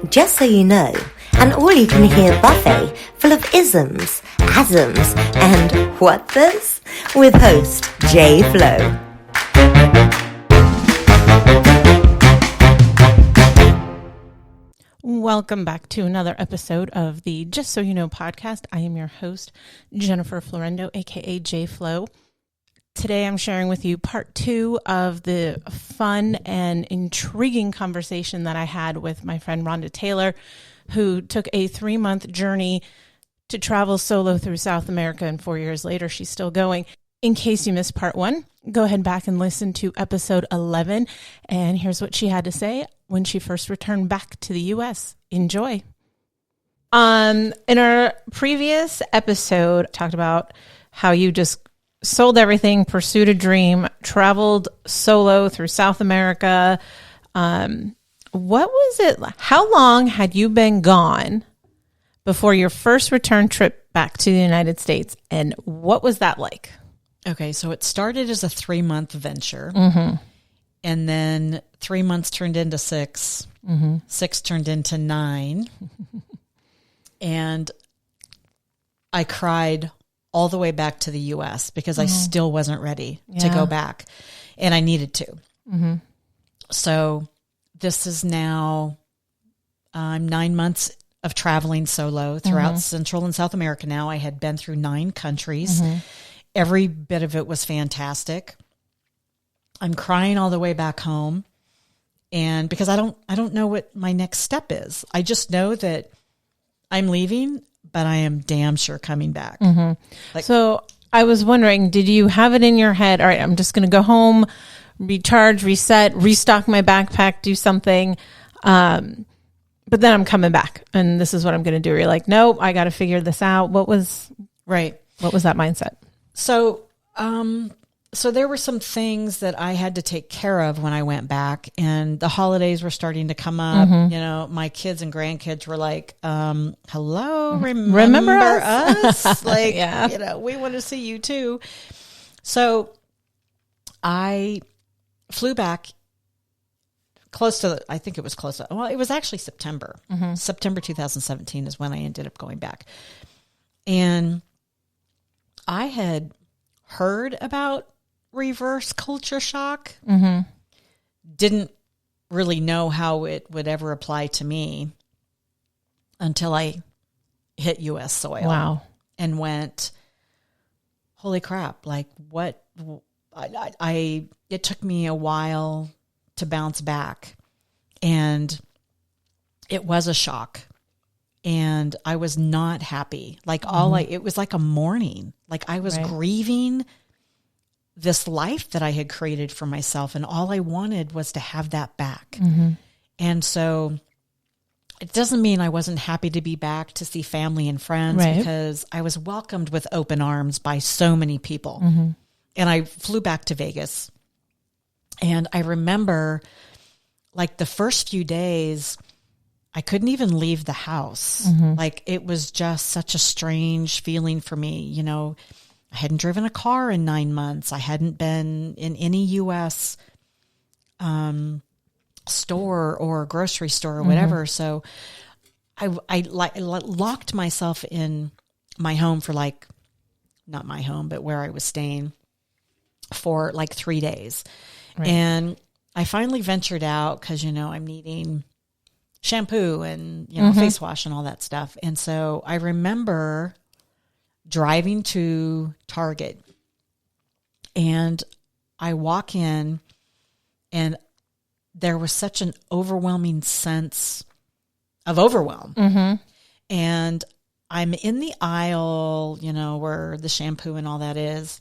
Just So You Know, an all-you-can-hear buffet full of isms, asms, and whatvers with host J.Flo. Welcome back to another episode of the Just So You Know podcast. I am your host, Jennifer Florendo, aka J.Flo. Today I'm sharing with you part 2 of the fun and intriguing conversation that I had with my friend Ronda Taylor, who took a 3-month journey to travel solo through South America, and 4 years later she's still going. In case you missed part 1, go ahead back and listen to episode 11, and here's what she had to say when she first returned back to the U.S. Enjoy. In our previous episode, talked about how you just sold everything, pursued a dream, traveled solo through South America. What was it? How long had you been gone before your first return trip back to the United States? And what was that like? Okay, so it started as a 3-month venture. Mm-hmm. And then 3 months turned into 6. Mm-hmm. 6 turned into 9. And I cried all the way back to the U.S. because I still wasn't ready to go back. And I needed to. Mm-hmm. So this is now 9 months of traveling solo throughout Central and South America now. I had been through 9 countries. Mm-hmm. Every bit of it was fantastic. I'm crying all the way back home. And because I don't know what my next step is. I just know that I'm leaving, but I am damn sure coming back. Mm-hmm. So I was wondering, did you have it in your head? All right, I'm just going to go home, recharge, reset, restock my backpack, do something. But then I'm coming back and this is what I'm going to do. You're like, nope, I got to figure this out. What was that mindset? So, so there were some things that I had to take care of when I went back, and the holidays were starting to come up. Mm-hmm. You know, my kids and grandkids were like, hello, Remember us? Like, Yeah. you know, we want to see you too. So I flew back it was actually September. Mm-hmm. September 2017 is when I ended up going back. And I had heard about reverse culture shock. Mm-hmm. Didn't really know how it would ever apply to me until I hit U.S. soil. Wow. And went, holy crap, like what? It took me a while to bounce back, and it was a shock. And I was not happy. Like it was like a mourning. Like I was grieving this life that I had created for myself. And all I wanted was to have that back. Mm-hmm. And so it doesn't mean I wasn't happy to be back to see family and friends, because I was welcomed with open arms by so many people. Mm-hmm. And I flew back to Vegas. And I remember like the first few days, I couldn't even leave the house. Mm-hmm. Like it was just such a strange feeling for me. You know, I hadn't driven a car in 9 months. I hadn't been in any U.S. Store or grocery store or whatever. So I locked myself in my home for not my home, but where I was staying for 3 days. Right. And I finally ventured out because, you know, I'm needing shampoo and, you know, face wash and all that stuff. And so I remember driving to Target, and I walk in, and there was such an overwhelming sense of overwhelm. Mm-hmm. And I'm in the aisle, you know, where the shampoo and all that is.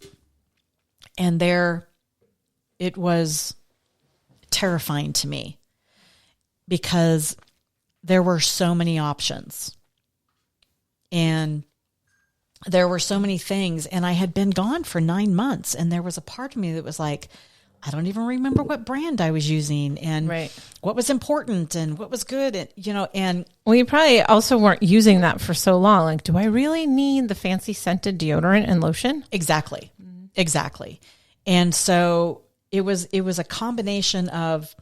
And it was terrifying to me because there were so many options and there were so many things, and I had been gone for 9 months, and there was a part of me that was like, I don't even remember what brand I was using and what was important and what was good. And, you know, and well, you probably also weren't using that for so long. Like, do I really need the fancy scented deodorant and lotion? Exactly. Mm-hmm. Exactly. And so it was a combination of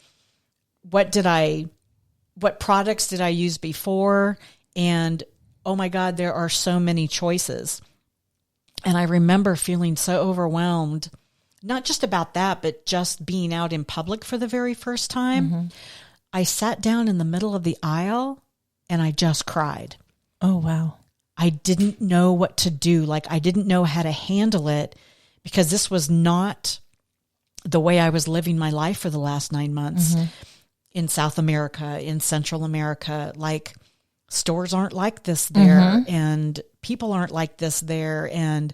what products did I use before? And oh my God, there are so many choices. And I remember feeling so overwhelmed, not just about that, but just being out in public for the very first time. I sat down in the middle of the aisle and I just cried. Oh, wow. I didn't know what to do. Like, I didn't know how to handle it because this was not the way I was living my life for the last 9 months in South America, in Central America. Like, stores aren't like this there and people aren't like this there. And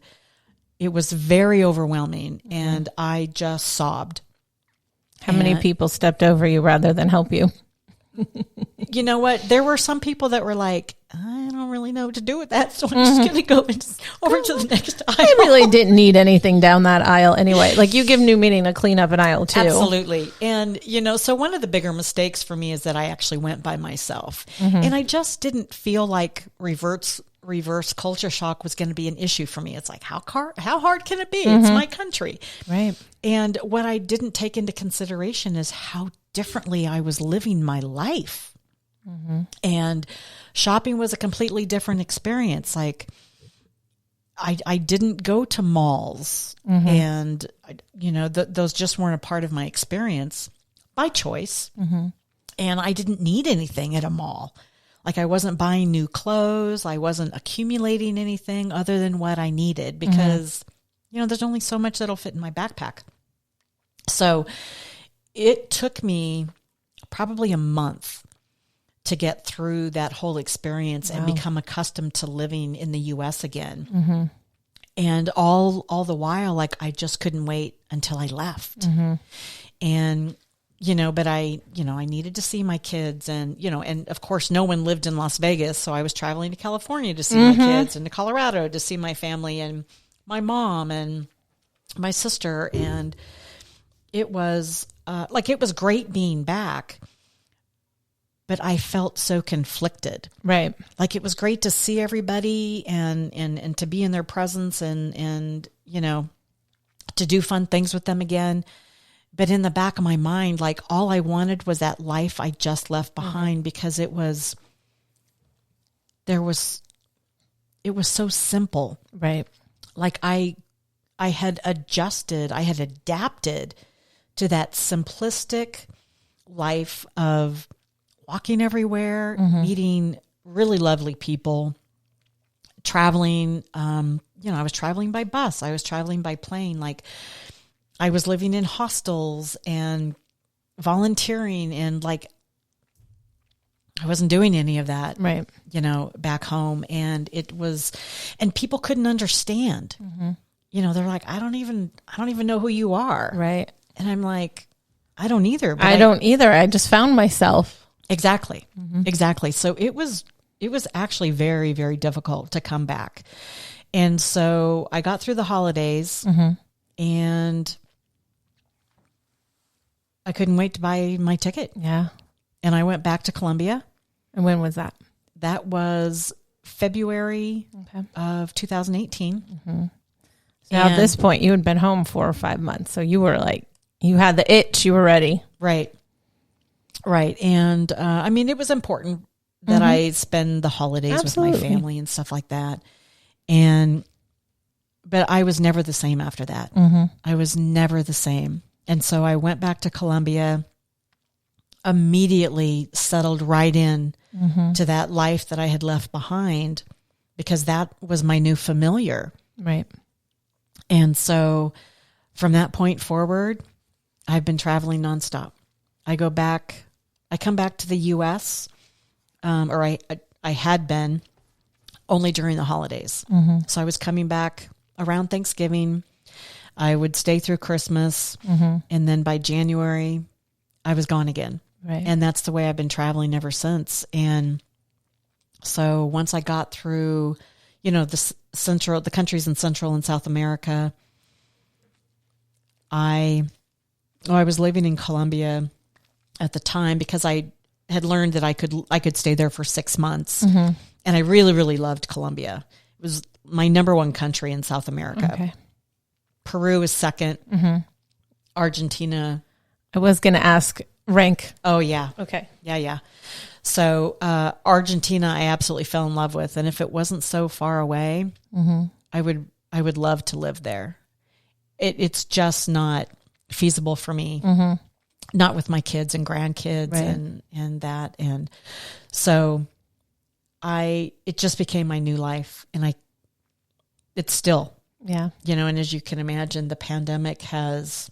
it was very overwhelming and I just sobbed. How many people stepped over you rather than help you? You know what? There were some people that were like, I don't really know what to do with that, so I'm just going to go over to the next aisle. I really didn't need anything down that aisle anyway. Like, you give new meaning to clean up an aisle too. Absolutely. And, so one of the bigger mistakes for me is that I actually went by myself. And I just didn't feel like reverse culture shock was going to be an issue for me. It's like, how hard can it be? It's my country. Right. And what I didn't take into consideration is how differently I was living my life. And shopping was a completely different experience. Like, I didn't go to malls and, those just weren't a part of my experience by choice. And I didn't need anything at a mall. Like, I wasn't buying new clothes. I wasn't accumulating anything other than what I needed because, there's only so much that'll fit in my backpack. So it took me probably a month to get through that whole experience and become accustomed to living in the U.S. again. And all the while, like, I just couldn't wait until I left. And, but I needed to see my kids and, and of course no one lived in Las Vegas. So I was traveling to California to see my kids and to Colorado to see my family and my mom and my sister. And it was it was great being back. But I felt so conflicted. Right. Like, it was great to see everybody and to be in their presence and to do fun things with them again. But in the back of my mind, like, all I wanted was that life I just left behind because it was so simple. Right. Like, I had adapted to that simplistic life of walking everywhere, meeting really lovely people, traveling. I was traveling by bus. I was traveling by plane. Like, I was living in hostels and volunteering and, like, I wasn't doing any of that, right? Back home. And and people couldn't understand. They're like, I don't even know who you are. Right. And I'm like, I don't either. But I don't either. I just found myself. Exactly. Exactly. So it was actually very, very difficult to come back. And so I got through the holidays and I couldn't wait to buy my ticket. Yeah. And I went back to Colombia. And when was that? That was February of 2018. Now, at this point, you had been home 4 or 5 months. So you were like, you had the itch, you were ready. Right. Right. And it was important that I spend the holidays with my family and stuff like that. But I was never the same after that. I was never the same. And so I went back to Colombia, immediately settled right in to that life that I had left behind because that was my new familiar. Right. And so from that point forward, I've been traveling nonstop. I come back to the U.S., or I had been only during the holidays. So I was coming back around Thanksgiving. I would stay through Christmas. And then by January, I was gone again. Right. And that's the way I've been traveling ever since. And so once I got through, the countries in Central and South America, I was living in Colombia at the time because I had learned that I could stay there for 6 months. And I really, really loved Colombia. It was my number one country in South America. Okay. Peru is second. Argentina. I was going to ask rank. Oh, yeah. Okay. Yeah. So Argentina, I absolutely fell in love with. And if it wasn't so far away, I would love to live there. It's just not feasible for me, not with my kids and grandkids and that. And so it just became my new life. And it's still, and as you can imagine, the pandemic has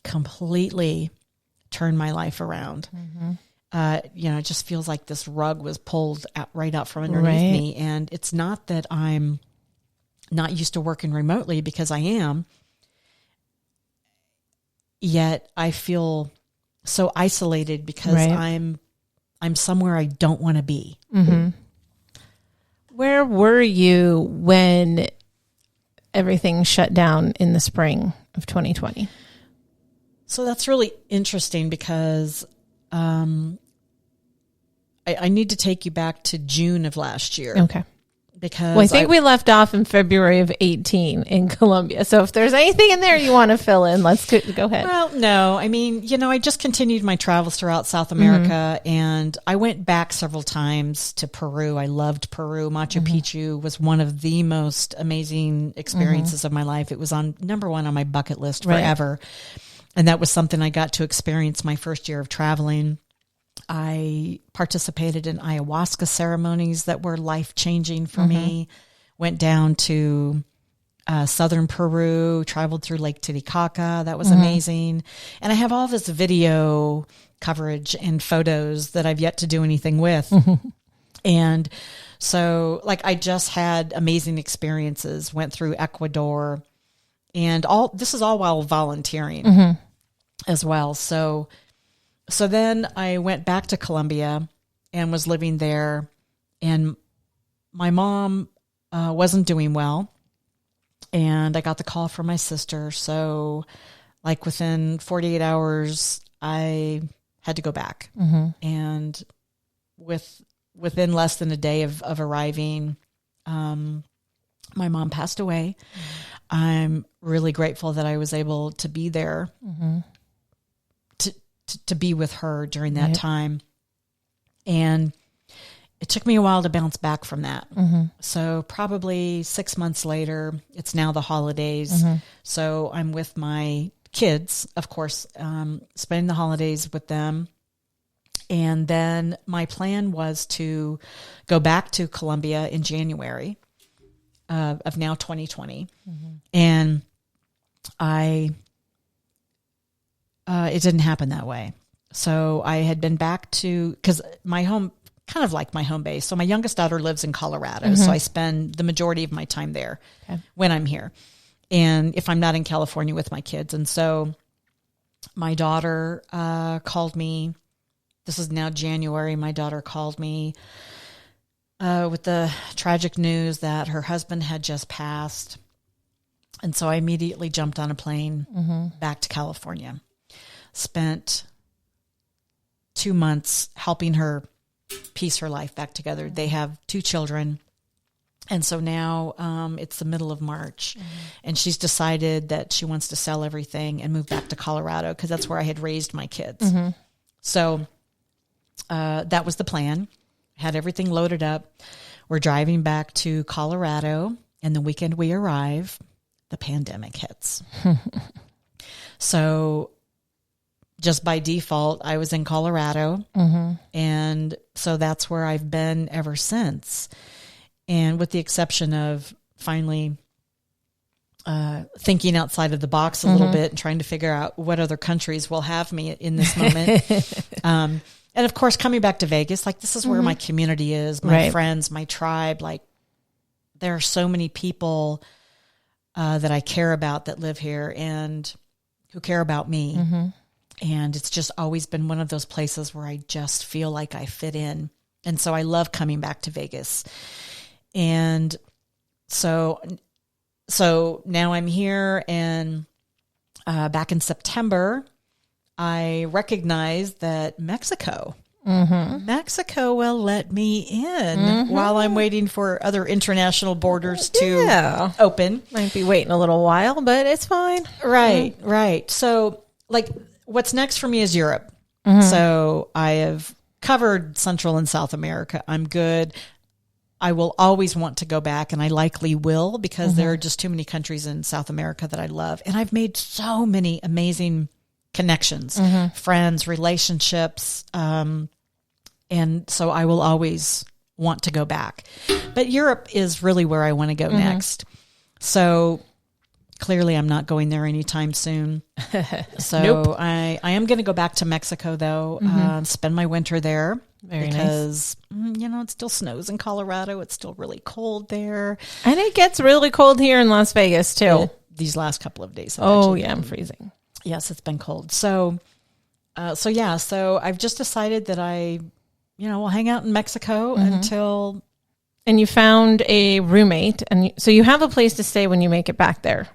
completely turned my life around. It just feels like this rug was pulled right out from underneath me. And it's not that I'm not used to working remotely, because I am. Yet I feel so isolated because I'm somewhere I don't want to be. Where were you when everything shut down in the spring of 2020? So that's really interesting because I need to take you back to June of last year. Okay. Because I think we left off in February of 18 in Colombia. So if there's anything in there you want to fill in, let's go ahead. Well, no. I mean, I just continued my travels throughout South America, and I went back several times to Peru. I loved Peru. Machu Picchu was one of the most amazing experiences of my life. It was on number one on my bucket list forever. And that was something I got to experience my first year of traveling. I participated in ayahuasca ceremonies that were life-changing for me. Went down to southern Peru, traveled through Lake Titicaca. That was amazing. And I have all this video coverage and photos that I've yet to do anything with. And so, I just had amazing experiences, went through Ecuador, and this is all while volunteering as well. So then I went back to Colombia and was living there, and my mom wasn't doing well, and I got the call from my sister. So within 48 hours, I had to go back. And within less than a day of arriving, my mom passed away. I'm really grateful that I was able to be there to be with her during that time. And it took me a while to bounce back from that. So probably 6 months later, it's now the holidays. So I'm with my kids, of course, spending the holidays with them. And then my plan was to go back to Colombia in January of now 2020. And it didn't happen that way. So I had been back because my home, kind of like my home base. So my youngest daughter lives in Colorado. So I spend the majority of my time there when I'm here. And if I'm not in California with my kids. And so my daughter called me. This is now January. My daughter called me with the tragic news that her husband had just passed. And so I immediately jumped on a plane back to California. Spent 2 months helping her piece her life back together. They have 2 children. And so now it's the middle of March, and she's decided that she wants to sell everything and move back to Colorado because that's where I had raised my kids. So that was the plan. Had everything loaded up. We're driving back to Colorado, and the weekend we arrive, the pandemic hits. So just by default, I was in Colorado, and so that's where I've been ever since. And with the exception of finally thinking outside of the box a little bit and trying to figure out what other countries will have me in this moment. And of course, coming back to Vegas, this is where my community is, my friends, my tribe. There are so many people that I care about that live here and who care about me. And it's just always been one of those places where I just feel like I fit in. And so I love coming back to Vegas. And so now I'm here, and back in September, I recognized that Mexico Mexico will let me in while I'm waiting for other international borders to open. Might be waiting a little while, but it's fine. Right, right. So, like, what's next for me is Europe. So I have covered Central and South America. I'm good. I will always want to go back, and I likely will, because there are just too many countries in South America that I love. And I've made so many amazing connections, friends, relationships. And so I will always want to go back. But Europe is really where I want to go next. So clearly I'm not going there anytime soon. So I am going to go back to Mexico, though, spend my winter there. Very because, you know, it still snows in Colorado. It's still really cold there. And it gets really cold here in Las Vegas, too. These last couple of days. I'm freezing. Yes, it's been cold. So I've just decided that I, will hang out in Mexico until. And you found a roommate, and so you have a place to stay when you make it back there.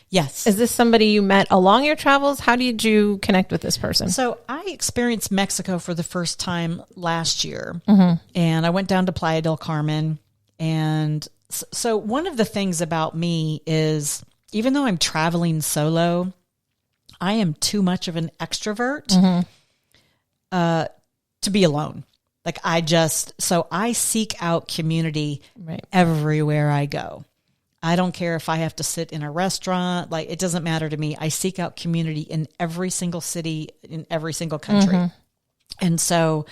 Yes. Is this somebody you met along your travels? How did you connect with this person? So I experienced Mexico for the first time last year, and I went down to Playa del Carmen. And so one of the things about me is, even though I'm traveling solo, I am too much of an extrovert to be alone. Like so I seek out community everywhere I go. I don't care if I have to sit in a restaurant, like, it doesn't matter to me. I seek out community in every single city, in every single country. And so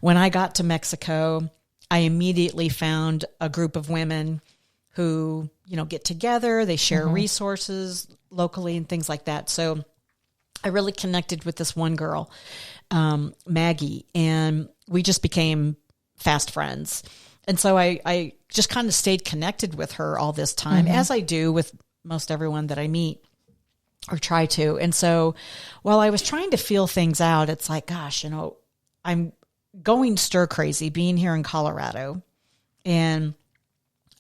when I got to Mexico, I immediately found a group of women who, get together, they share resources locally and things like that. So I really connected with this one girl, Maggie, and we just became fast friends. And so I just kind of stayed connected with her all this time, as I do with most everyone that I meet or try to. And so while I was trying to feel things out, it's like, gosh, I'm going stir crazy being here in Colorado, and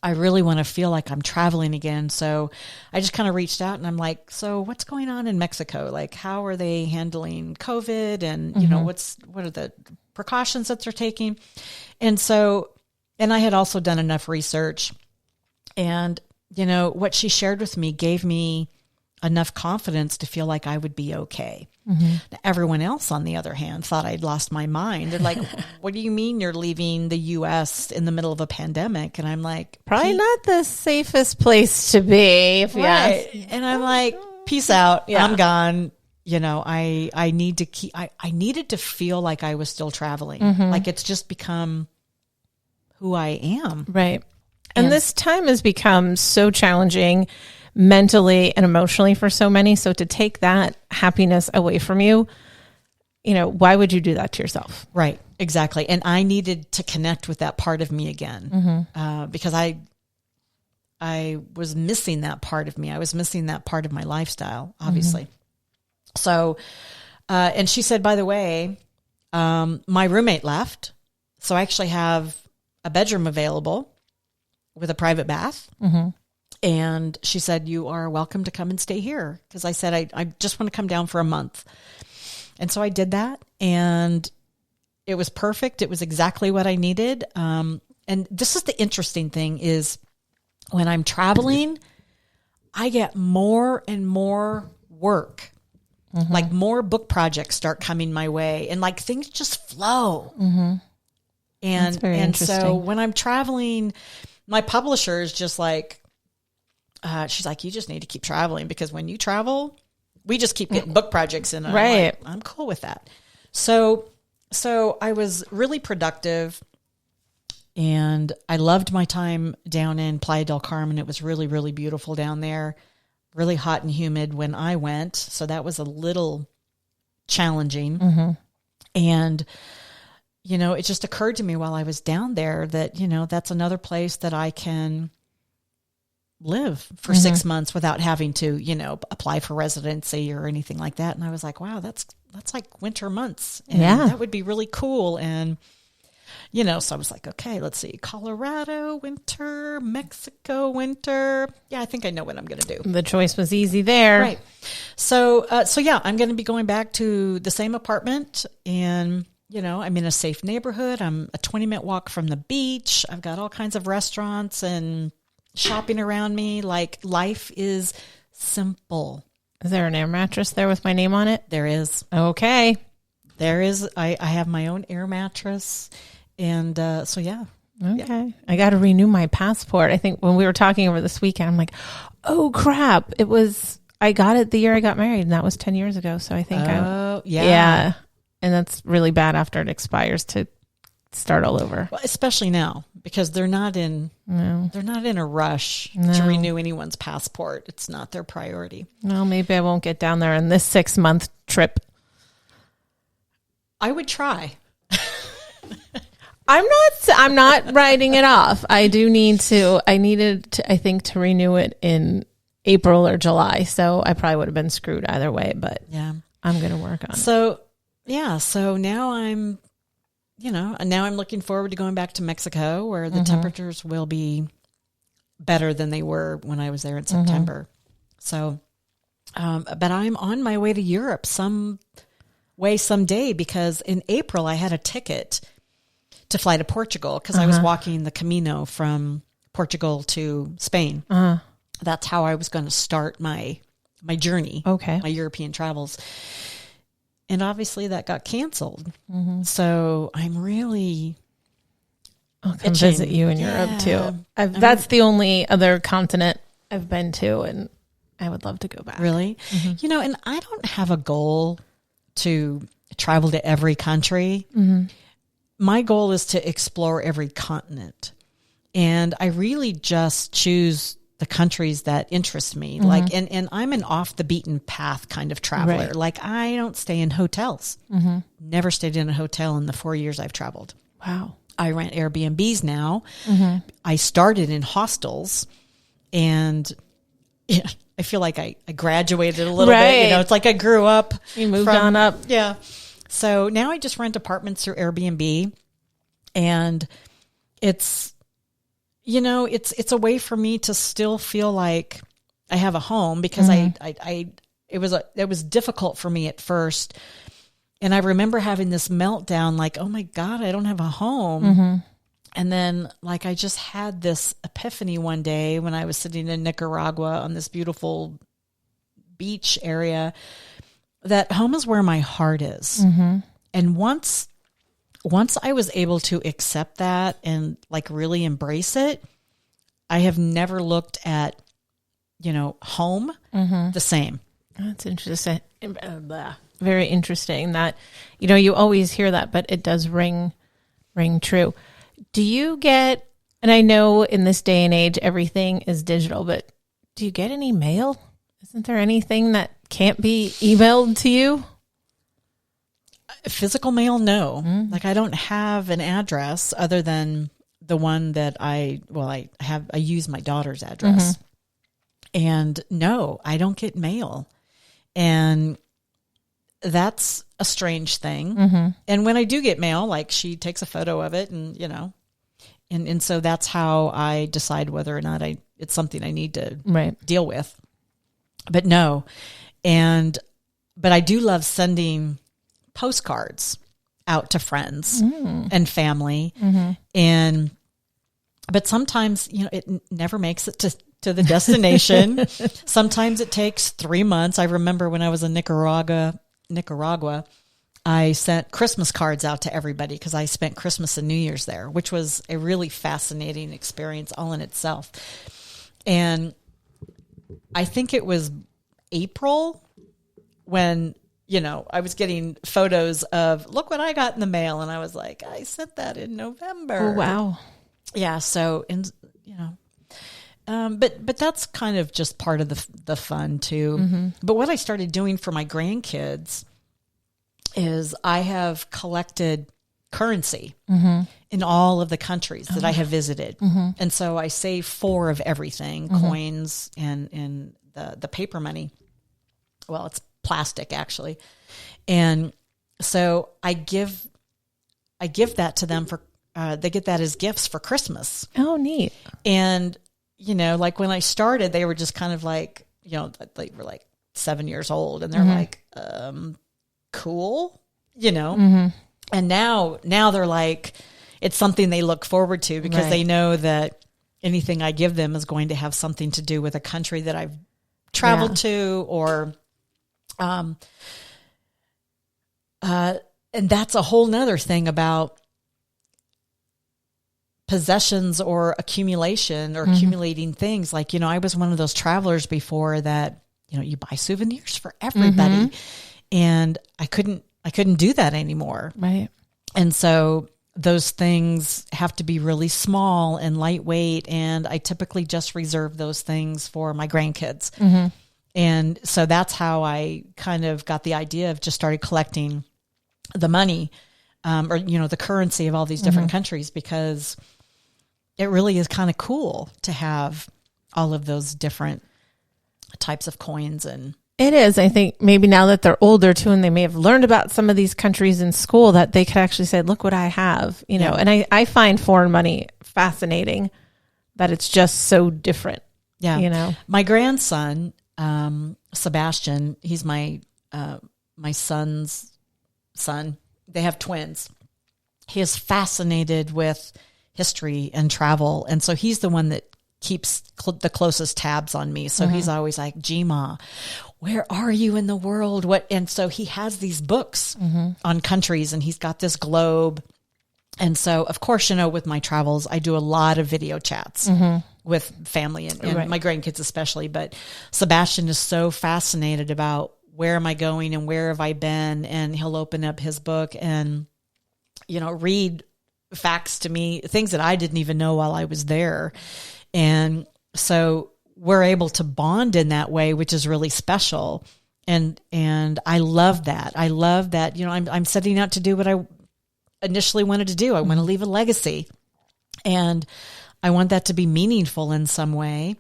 I really want to feel like I'm traveling again. So I just kind of reached out, and I'm like, so what's going on in Mexico? Like, how are they handling COVID? And, what are the precautions that they're taking? And I had also done enough research, and, what she shared with me gave me enough confidence to feel like I would be okay. Now, everyone else, on the other hand, thought I'd lost my mind. They're like, what do you mean you're leaving the U.S. in the middle of a pandemic? And I'm like, probably not the safest place to be, if you ask. And I'm like, peace out. I'm gone. I needed to feel like I was still traveling. Like, it's just become who I am. Right. And this time has become so challenging mentally and emotionally for so many. So to take that happiness away from you, why would you do that to yourself? Right. Exactly. And I needed to connect with that part of me again, because I was missing that part of me. I was missing that part of my lifestyle, obviously. So, and she said, by the way, my roommate left. So I actually have a bedroom available with a private bath. And she said, you are welcome to come and stay here. Because I said, I just want to come down for a month. And so I did that, and it was perfect. It was exactly what I needed. And this is the interesting thing is, when I'm traveling, I get more and more work. Like, more book projects start coming my way, and like, things just flow. And so when I'm traveling, my publisher is just like, she's like, you just need to keep traveling, because when you travel, we just keep getting book projects in. Right. I'm cool with that. So I was really productive, and I loved my time down in Playa del Carmen. It was really, really beautiful down there, really hot and humid when I went. So that was a little challenging. And it just occurred to me while I was down there that, that's another place that I can live for 6 months without having to, apply for residency or anything like that. And I was like, wow, that's like winter months. And that would be really cool. And, so I was like, okay, let's see, Colorado winter, Mexico winter. Yeah, I think I know what I'm going to do. The choice was easy there. Right. So yeah, I'm going to be going back to the same apartment, and I'm in a safe neighborhood. I'm a 20-minute walk from the beach. I've got all kinds of restaurants and shopping around me. Like, life is simple. Is there an air mattress there with my name on it? There is. Okay. There is. I have my own air mattress. And so, yeah. Okay. Yeah. I got to renew my passport. I think when we were talking over this weekend, I'm like, oh, crap. I got it the year I got married, and that was 10 years ago. So I think yeah. And that's really bad after it expires to start all over. Well, especially now, because they're not in a rush to renew anyone's passport. It's not their priority. Well, maybe I won't get down there in this 6-month trip. I would try. I'm not writing it off. I needed to renew it in April or July. So I probably would have been screwed either way, but yeah, I'm going to work on it. So now I'm looking forward to going back to Mexico, where the temperatures will be better than they were when I was there in September. So, but I'm on my way to Europe someday, because in April I had a ticket to fly to Portugal, because I was walking the Camino from Portugal to Spain. That's how I was going to start my journey, my European travels. And obviously that got canceled. So I'm really... I'll come visit you in Europe too. That's the only other continent I've been to, and I would love to go back. Really? And I don't have a goal to travel to every country. My goal is to explore every continent. And I really just choose the countries that interest me. Like, and I'm an off the beaten path kind of traveler. Right. Like, I don't stay in hotels. Never stayed in a hotel in the 4 years I've traveled. Wow. I rent Airbnbs now. I started in hostels, and I feel like I graduated a little bit. It's like I grew up. You moved on up. Yeah. So now I just rent apartments through Airbnb, and it's a way for me to still feel like I have a home, because it was difficult for me at first. And I remember having this meltdown, like, oh my God, I don't have a home. And then, like, I just had this epiphany one day when I was sitting in Nicaragua on this beautiful beach area, that home is where my heart is. And once I was able to accept that and, like, really embrace it, I have never looked at, home the same. That's interesting. Very interesting that, you always hear that, but it does ring true. Do you get, and I know in this day and age, everything is digital, but do you get any mail? Isn't there anything that can't be emailed to you? Physical mail, no. Like, I don't have an address other than the one that I use my daughter's address. And no, I don't get mail. And that's a strange thing. And when I do get mail, like, she takes a photo of it, and, and so that's how I decide whether or not it's something I need to deal with. But no. But I do love sending postcards out to friends and family. But sometimes, it never makes it to the destination. Sometimes it takes 3 months. I remember when I was in Nicaragua, I sent Christmas cards out to everybody, because I spent Christmas and New Year's there, which was a really fascinating experience all in itself. And I think it was April when, I was getting photos of, look what I got in the mail. And I was like, I sent that in November. Oh, wow. Yeah. So, but that's kind of just part of the fun too. But what I started doing for my grandkids is I have collected currency in all of the countries that I have visited. And so I save 4 of everything, coins and the paper money. Well, it's plastic actually. And so I give that to them for, they get that as gifts for Christmas. Oh, neat. And, like, when I started, they were just kind of like, they were like 7 years old, and they're like, cool, And now they're like, it's something they look forward to because they know that anything I give them is going to have something to do with a country that I've traveled to, or, and that's a whole nother thing about possessions or accumulation or accumulating things. Like, I was one of those travelers before that, you buy souvenirs for everybody, and I couldn't do that anymore. Right. And so those things have to be really small and lightweight. And I typically just reserve those things for my grandkids. And so that's how I kind of got the idea of just started collecting the money, or, the currency of all these different countries, because it really is kind of cool to have all of those different types of coins. And it is. I think maybe now that they're older too, and they may have learned about some of these countries in school, that they could actually say, look what I have, and I find foreign money fascinating, that it's just so different. Yeah. My grandson, Sebastian, he's my son's son. They have twins. He is fascinated with history and travel. And so he's the one that keeps the closest tabs on me. So he's always like, Gma, where are you in the world? And so he has these books on countries, and he's got this globe. And so, of course, with my travels, I do a lot of video chats with family and my grandkids especially. But Sebastian is so fascinated about where am I going and where have I been? And he'll open up his book and, read facts to me, things that I didn't even know while I was there. And so we're able to bond in that way, which is really special. And I love that. I love that, I'm setting out to do what I initially wanted to do. I want to leave a legacy, and I want that to be meaningful in some way.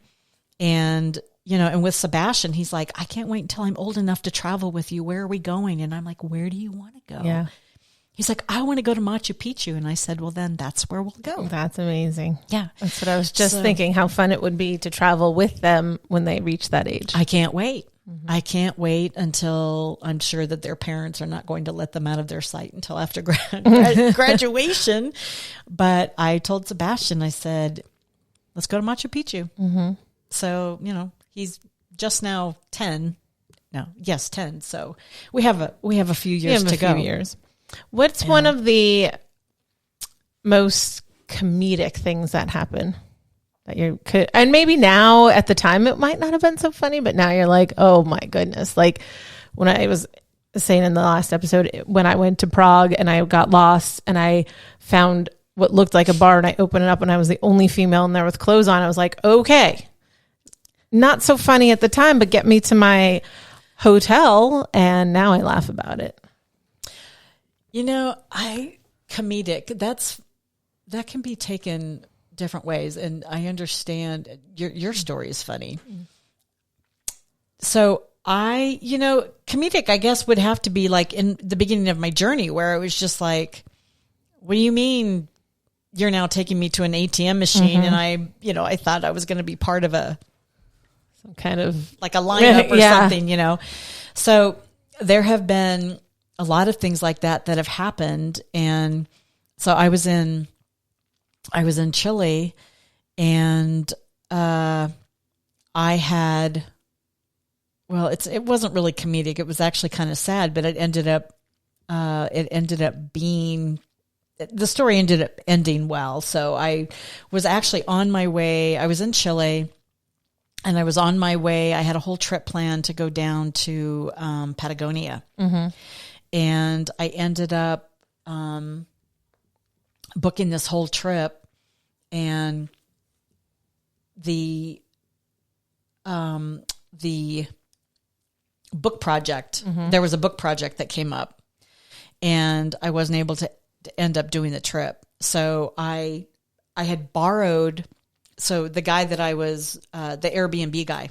And, and with Sebastian, he's like, I can't wait until I'm old enough to travel with you. Where are we going? And I'm like, where do you want to go? Yeah. He's like, I want to go to Machu Picchu. And I said, well, then that's where we'll go. That's amazing. Yeah. That's what I was just thinking, how fun it would be to travel with them when they reach that age. I can't wait. I can't wait until I'm sure that their parents are not going to let them out of their sight until after graduation. But I told Sebastian, I said, let's go to Machu Picchu. So, he's just now 10. No, yes, 10. So we have a few years to go. What's one of the most comedic things that happen that you could, and maybe now at the time it might not have been so funny, but now you're like, oh my goodness. Like when I was saying in the last episode, when I went to Prague and I got lost and I found what looked like a bar and I opened it up and I was the only female in there with clothes on. I was like, okay, not so funny at the time, but get me to my hotel. And now I laugh about it. Comedic, that can be taken different ways. And I understand your story is funny. So comedic, I guess, would have to be like in the beginning of my journey where it was just like, what do you mean you're now taking me to an ATM machine? And I thought I was going to be part of some kind of like a lineup or something, So there have been a lot of things like that have happened. And so I was in Chile, and I had, it wasn't really comedic. It was actually kind of sad, but it ended up being, the story ended up ending well. So I was actually on my way. I was in Chile, and I was on my way. I had a whole trip planned to go down to Patagonia. And I ended up booking this whole trip, and the book project, there was a book project that came up, and I wasn't able to end up doing the trip. So I had borrowed, so the guy that I was, the Airbnb guy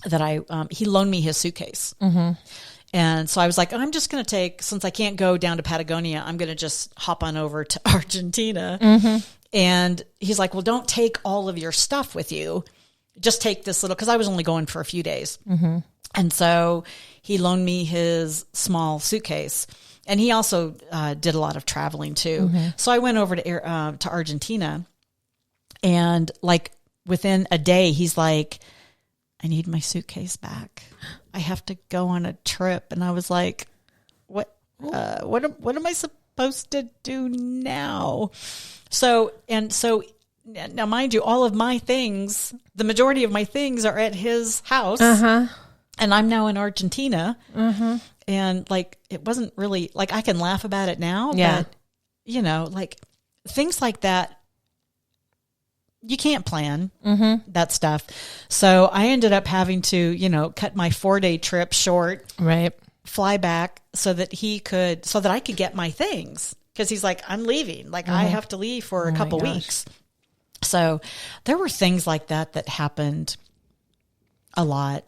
that he loaned me his suitcase. And so I was like, I'm just going to take, since I can't go down to Patagonia, I'm going to just hop on over to Argentina. And he's like, well, don't take all of your stuff with you. Just take this little, because I was only going for a few days. And so he loaned me his small suitcase. And he also did a lot of traveling too. So I went over to Argentina, and like within a day, he's like, I need my suitcase back. I have to go on a trip. And I was like, what am I supposed to do now? So now, mind you, all of my things, the majority of my things are at his house, and I'm now in Argentina. And like, it wasn't really like, I can laugh about it now, but you know, like things like that, you can't plan that stuff. So I ended up having to, you know, cut my 4-day trip short, right? Fly back so that I could get my things. Cause he's like, I'm leaving. Like I have to leave for a couple weeks. So there were things like that happened a lot.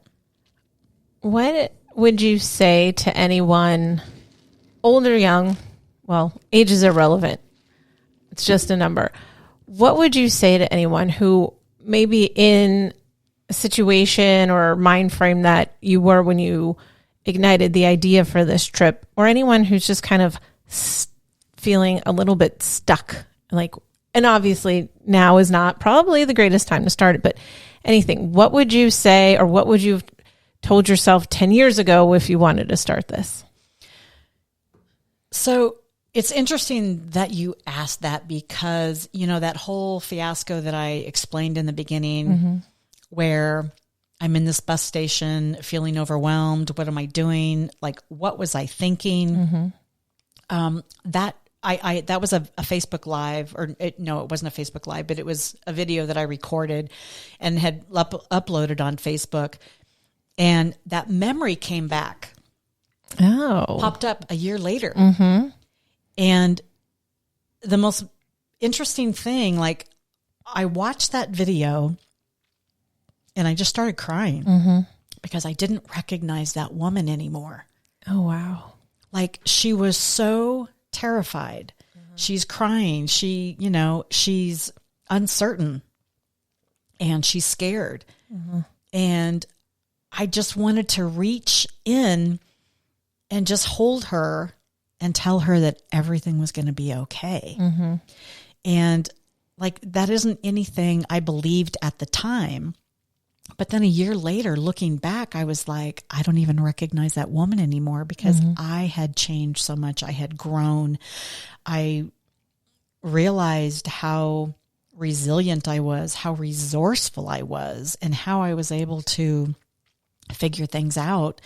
What would you say to anyone, old or young? Well, age is irrelevant. It's just a number. What would you say to anyone who maybe in a situation or mind frame that you were when you ignited the idea for this trip, or anyone who's just kind of feeling a little bit stuck, like, and obviously now is not probably the greatest time to start it, but anything, what would you say, or what would you have told yourself 10 years ago if you wanted to start this? So it's interesting that you asked that, because, you know, that whole fiasco that I explained in the beginning, where I'm in this bus station feeling overwhelmed. What am I doing? Like, what was I thinking? That was a Facebook Live, no, it wasn't a Facebook Live, but it was a video that I recorded and had uploaded on Facebook. And that memory came back. Popped up a year later. And the most interesting thing, like, I watched that video and I just started crying because I didn't recognize that woman anymore. Oh, wow. Like, she was so terrified. She's crying. She, you know, she's uncertain and she's scared. And I just wanted to reach in and just hold her and tell her that everything was going to be okay. And like, that isn't anything I believed at the time. But then a year later, looking back, I was like, I don't even recognize that woman anymore, because I had changed so much. I had grown. I realized how resilient I was, how resourceful I was, and how I was able to figure things out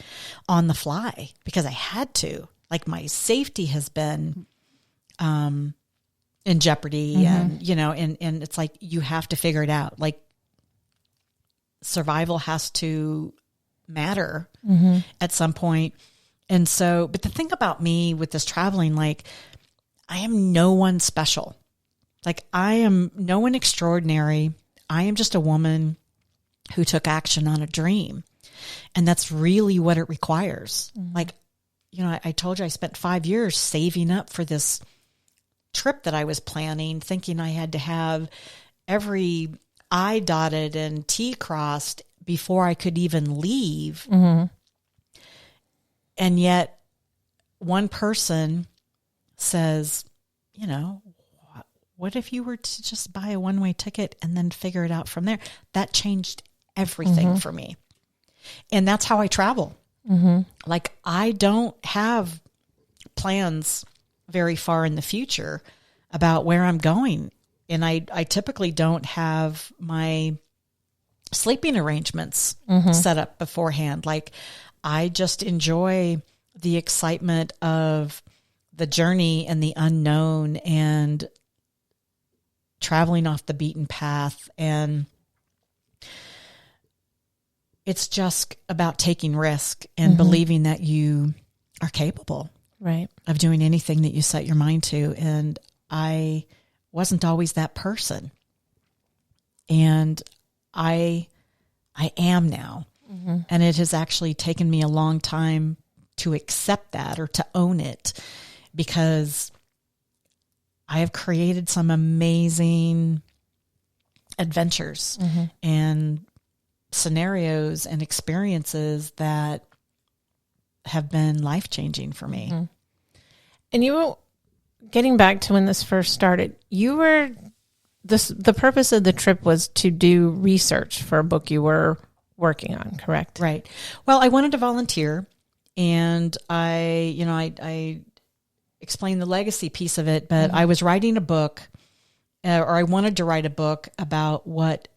on the fly, because I had to. Like, my safety has been in jeopardy, and, you know, and it's like, you have to figure it out. Like, survival has to matter at some point. And so, but the thing about me with this traveling, like, I am no one special. Like, I am no one extraordinary. I am just a woman who took action on a dream. And that's really what it requires. Like, you know, I told you I spent 5 years saving up for this trip that I was planning, thinking I had to have every I dotted and T crossed before I could even leave. And yet one person says, you know, what if you were to just buy a one-way ticket and then figure it out from there? That changed everything for me. And that's how I travel. Like, I don't have plans very far in the future about where I'm going. And I typically don't have my sleeping arrangements set up beforehand. Like, I just enjoy the excitement of the journey and the unknown and traveling off the beaten path. And it's just about taking risk and believing that you are capable of doing anything that you set your mind to. And I wasn't always that person. And I am now. And it has actually taken me a long time to accept that, or to own it, because I have created some amazing adventures and scenarios and experiences that have been life-changing for me. And getting back to when this first started, the purpose of the trip was to do research for a book you were working on, correct? Right. Well, I wanted to volunteer, and I explained the legacy piece of it, but I was writing a book, or I wanted to write a book about what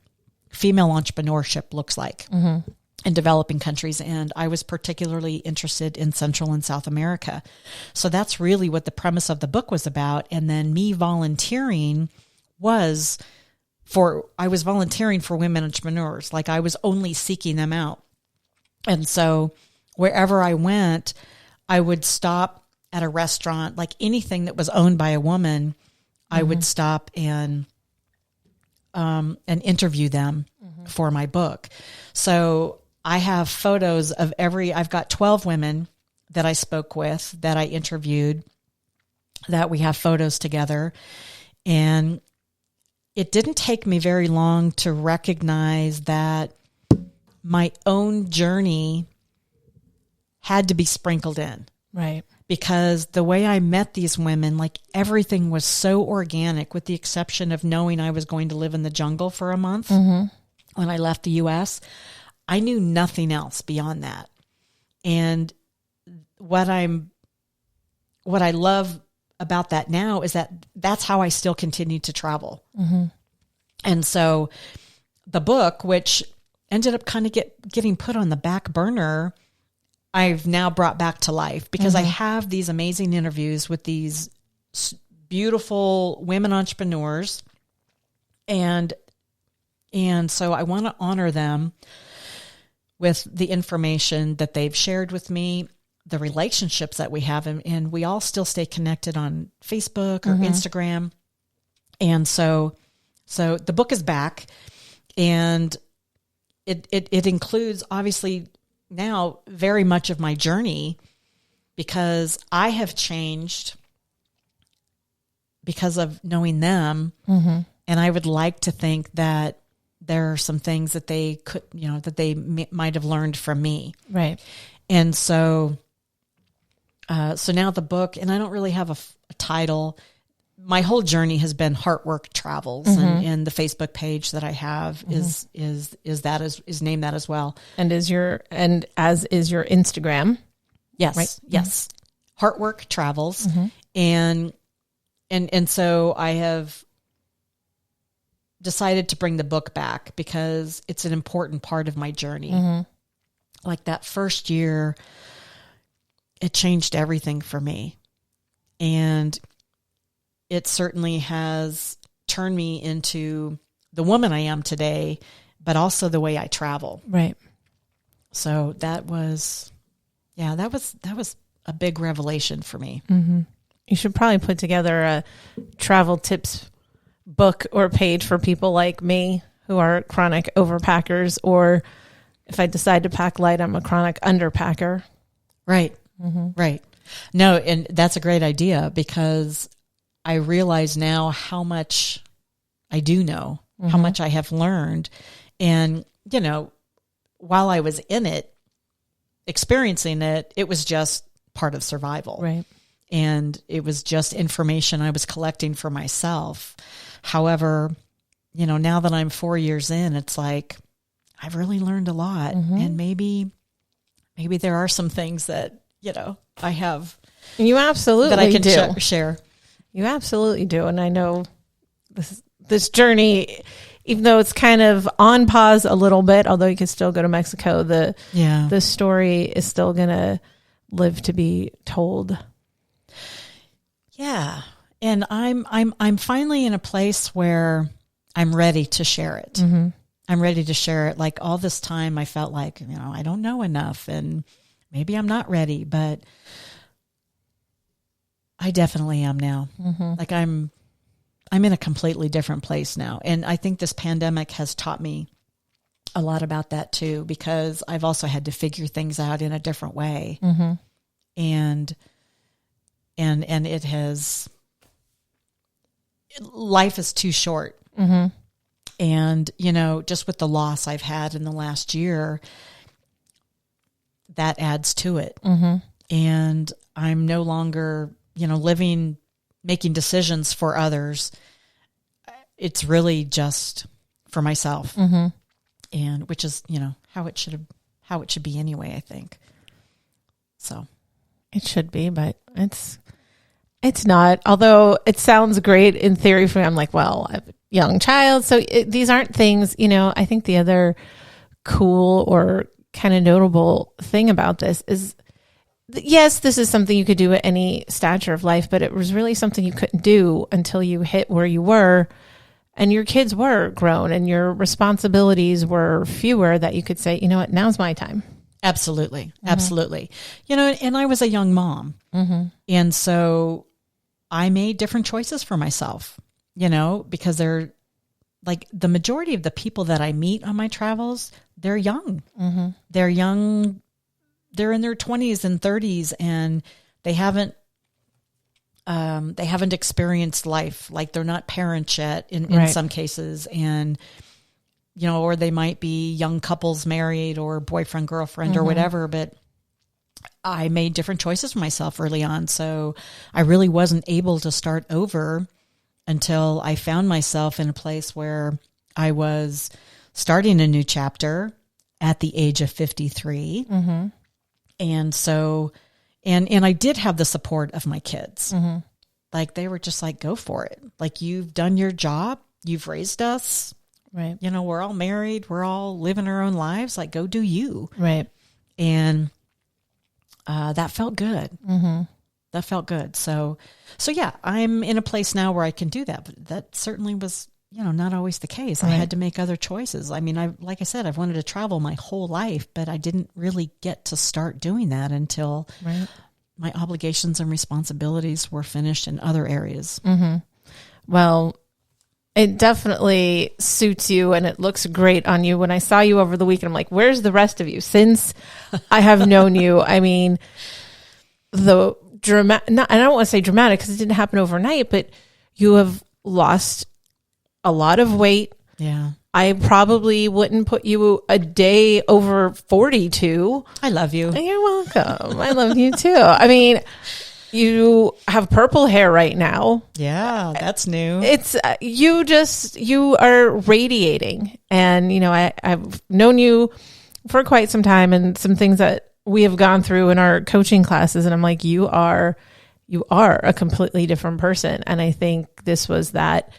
female entrepreneurship looks like in developing countries. And I was particularly interested in Central and South America. So that's really what the premise of the book was about. And then me volunteering I was volunteering for women entrepreneurs. Like, I was only seeking them out. And so wherever I went, I would stop at a restaurant, like anything that was owned by a woman, I would stop and interview them for my book. So I have photos of I've got 12 women that I spoke with, that I interviewed, that we have photos together. And it didn't take me very long to recognize that my own journey had to be sprinkled in. Right. Because the way I met these women, like, everything was so organic, with the exception of knowing I was going to live in the jungle for a month when I left the U.S. I knew nothing else beyond that. And what I love about that now is that that's how I still continue to travel. And so the book, which ended up kind of getting put on the back burner, I've now brought back to life, because I have these amazing interviews with these beautiful women entrepreneurs. And so I want to honor them with the information that they've shared with me, the relationships that we have, and we all still stay connected on Facebook or Instagram. And so the book is back, and it includes, obviously, now very much of my journey, because I have changed because of knowing them. And I would like to think that there are some things that they could, that they might have learned from me. Right. And so now the book, and I don't really have a title. My whole journey has been HeartWork Travels, and the Facebook page that I have is named that as well. And as is your Instagram. Yes. Right? Yes. HeartWork Travels. And so I have decided to bring the book back, because it's an important part of my journey. Like, that first year, it changed everything for me. And it certainly has turned me into the woman I am today, but also the way I travel. Right. So that was a big revelation for me. You should probably put together a travel tips book or page for people like me who are chronic overpackers, or if I decide to pack light, I'm a chronic underpacker. Right. Right. No, and that's a great idea, because I realize now how much I do know, how much I have learned. And, while I was in it, experiencing it, it was just part of survival. Right. And it was just information I was collecting for myself. However, now that I'm 4 years in, it's like, I've really learned a lot. And maybe there are some things that, I have. You absolutely that I can do. Share. You absolutely do. And I know this journey, even though it's kind of on pause a little bit, although you can still go to Mexico, the story is still going to live to be told. Yeah. And I'm finally in a place where I'm ready to share it. I'm ready to share it. Like, all this time I felt like, I don't know enough, and maybe I'm not ready, but I definitely am now. Like, I'm in a completely different place now. And I think this pandemic has taught me a lot about that too, because I've also had to figure things out in a different way. And it has, life is too short. And, just with the loss I've had in the last year, that adds to it. And I'm no longer making decisions for others. It's really just for myself, and which is, how it should be anyway, I think. So It should be, but it's not. Although it sounds great in theory for me. I'm like, well, I have a young child. So these aren't things, I think the other cool or kind of notable thing about this is, yes, this is something you could do at any stature of life, but it was really something you couldn't do until you hit where you were and your kids were grown and your responsibilities were fewer, that you could say, you know what, now's my time. Absolutely. Absolutely. And I was a young mom. And so I made different choices for myself, because they're like the majority of the people that I meet on my travels, they're young. They're young. They're in their 20s and 30s, and they haven't experienced life. Like, they're not parents yet in some cases. And, or they might be young couples married or boyfriend, girlfriend or whatever, but I made different choices for myself early on. So I really wasn't able to start over until I found myself in a place where I was starting a new chapter at the age of 53. And so, and I did have the support of my kids. Like, they were just like, go for it. Like, you've done your job. You've raised us. Right. We're all married. We're all living our own lives. Like, go do you. Right. And that felt good. That felt good. So yeah, I'm in a place now where I can do that. But that certainly was, not always the case. Right. I had to make other choices. I mean, like I said, I've wanted to travel my whole life, but I didn't really get to start doing that until my obligations and responsibilities were finished in other areas. Well, it definitely suits you and it looks great on you. When I saw you over the weekend, I'm like, where's the rest of you? Since I have known you, I mean, the dramatic, I don't want to say dramatic because it didn't happen overnight, but you have lost a lot of weight. Yeah. I probably wouldn't put you a day over 42. I love you. You're welcome. I love you too. I mean, you have purple hair right now. Yeah, that's new. It's you are radiating. And, I've known you for quite some time and some things that we have gone through in our coaching classes. And I'm like, you are a completely different person. And I think this was that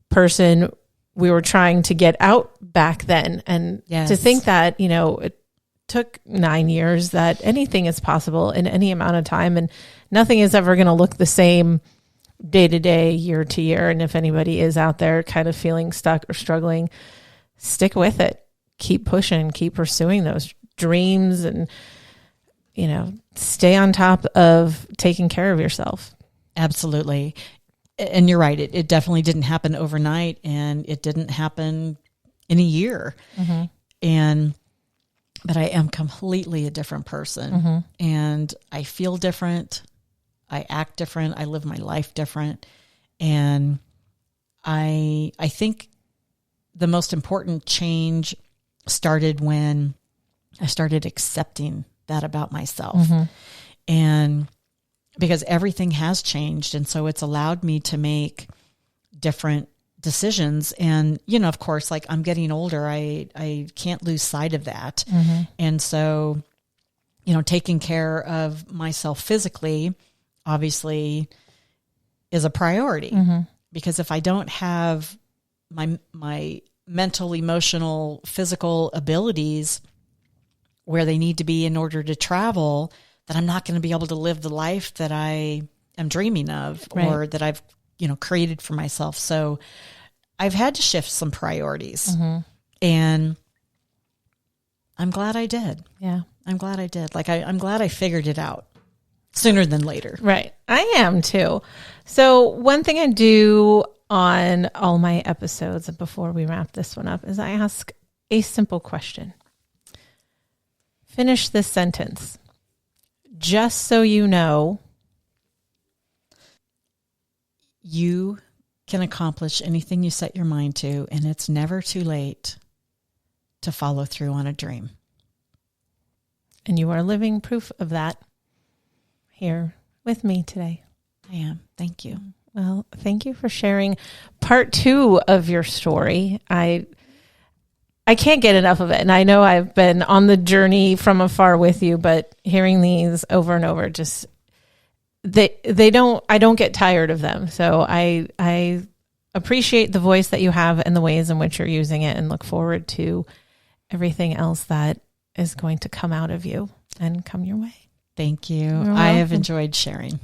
person we were trying to get out back then. And to think that, it took 9 years, that anything is possible in any amount of time. And nothing is ever going to look the same day to day, year to year. And if anybody is out there kind of feeling stuck or struggling, stick with it. Keep pushing, keep pursuing those dreams and, stay on top of taking care of yourself. Absolutely. And you're right. It definitely didn't happen overnight, and it didn't happen in a year. But I am completely a different person, and I feel different. I act different. I live my life different. And I think the most important change started when I started accepting that about myself. And because everything has changed. And so it's allowed me to make different decisions. And, of course, like, I'm getting older. I can't lose sight of that. And so, taking care of myself physically, obviously, is a priority. Because if I don't have my mental, emotional, physical abilities where they need to be in order to travel, that I'm not going to be able to live the life that I am dreaming of, or that I've, created for myself. So I've had to shift some priorities, and I'm glad I did. Yeah. I'm glad I did. Like, I'm glad I figured it out sooner than later. Right. I am too. So one thing I do on all my episodes before we wrap this one up is I ask a simple question. Finish this sentence. Just so you know, you can accomplish anything you set your mind to, and it's never too late to follow through on a dream. And you are living proof of that here with me today. I am. Thank you. Well, thank you for sharing part 2 of your story. I can't get enough of it. And I know I've been on the journey from afar with you, but hearing these over and over, just I don't get tired of them. So I appreciate the voice that you have and the ways in which you're using it, and look forward to everything else that is going to come out of you and come your way. Thank you. I have enjoyed sharing.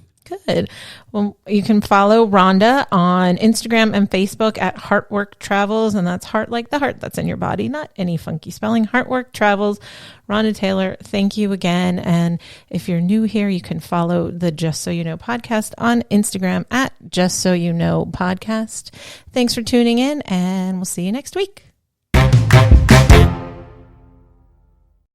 Good. Well, you can follow Rhonda on Instagram and Facebook at HeartWork Travels, and that's heart like the heart that's in your body, not any funky spelling. HeartWork Travels. Ronda Taylor, thank you again. And if you're new here, you can follow the Just So You Know podcast on Instagram at Just So You Know podcast. Thanks for tuning in, and we'll see you next week.